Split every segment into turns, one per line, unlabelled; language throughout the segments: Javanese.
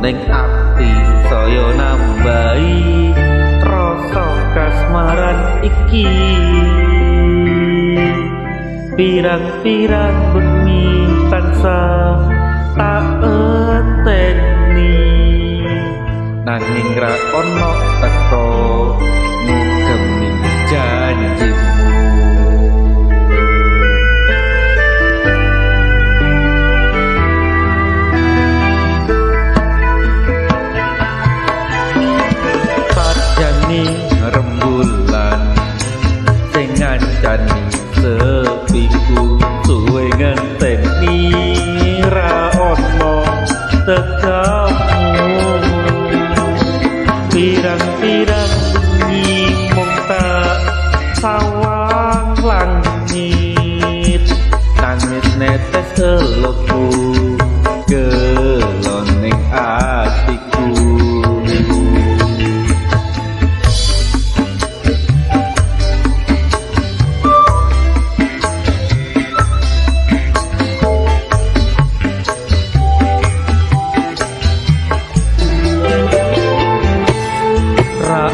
ning ati saya nambahi rasa kasmaran iki. Pirang-pirang bengi tansah tak enteni, nanging ra ono teko ngugemi janjimu. Padani rembulan sing ngancani sepiku, suwe ngenteni ra ono tekamu. Pirang-pirang bengi mung tak sawang langit, nangis netes elokku gelon ning atiku.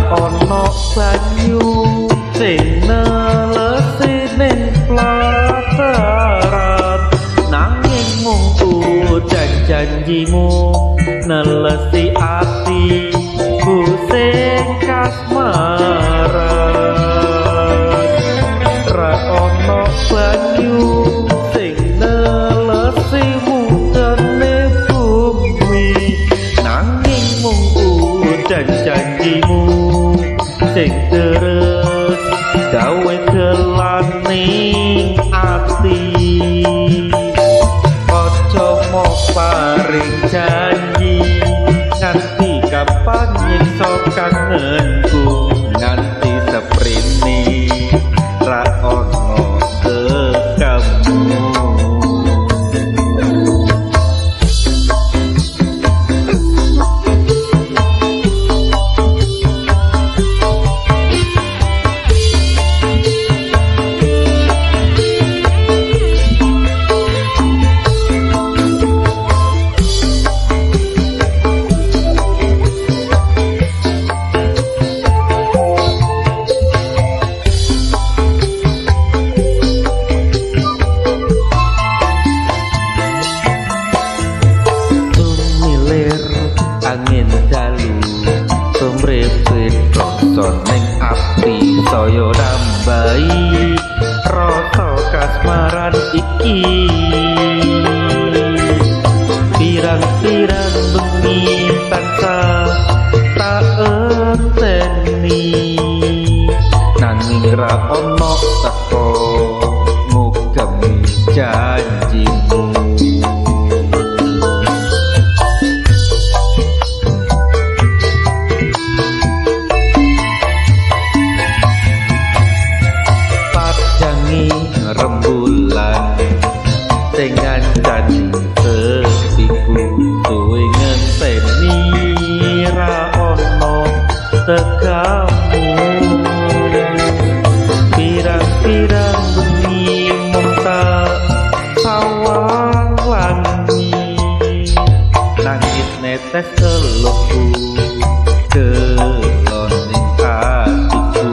Ono banyu sing nelesi ning plataran, nanging mung udan janjimu nelesi ati ku sing kasmaran. Ra ono banyu sing nelesi mudane bumi, nanging mung udan janjimu sing terus gawe gelaning ati. Aja mok paring janji nganti kapan nyiksa kangenku, nganti seprene ra ono tekamu. Angin dalu sumrepet rasa ning ati saya nambahi rasa kasmaran iki. Pirang-pirang bengi tansah tak enteni, nanging ra ono teko ngugemi janjimu. Rembulan sing ngancani sepiku, suwe ngenteni ra ono tekamu. Pirang-pirang bengi mung tak sawang langit, nangis netes elokku gelon ning atiku.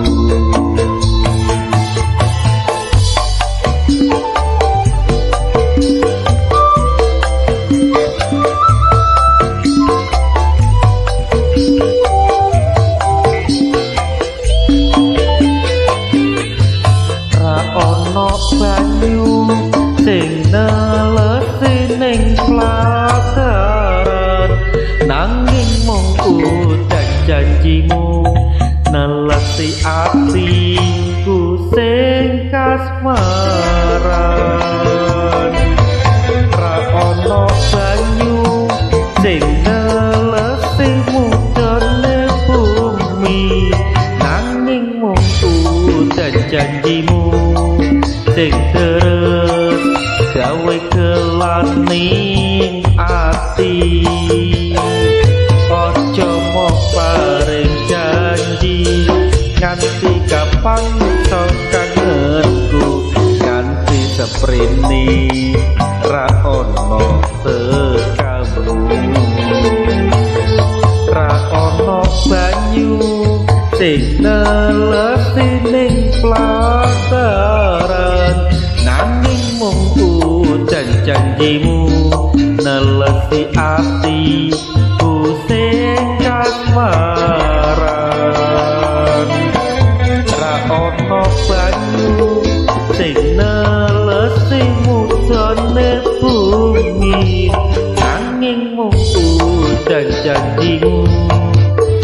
Ono banyu sing nelesi ning plataran, nanging mung udan janjimu nelesi atiku sing kasmaran. Ra ono banyu sing nelesi mudane bumi, nanging mung udan janjimu sing terus gawe gelaning ati. Aja mok paring janji nganti kapan nyiksa kangenku, nganti seprene ra ono tekamu. banyu sing nelesi ning plataran nanging mung udan janjimu nelesi ati sing kasmaran ra ono banyu sing nelesi mudane bumi nanging mung udan janjimu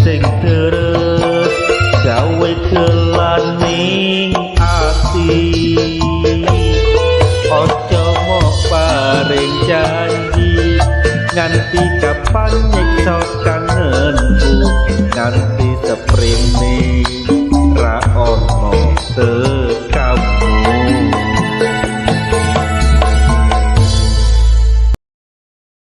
sing deres gawe gelaning ati ojo mok paring janji nganti kapan nyiksa kangenku nganti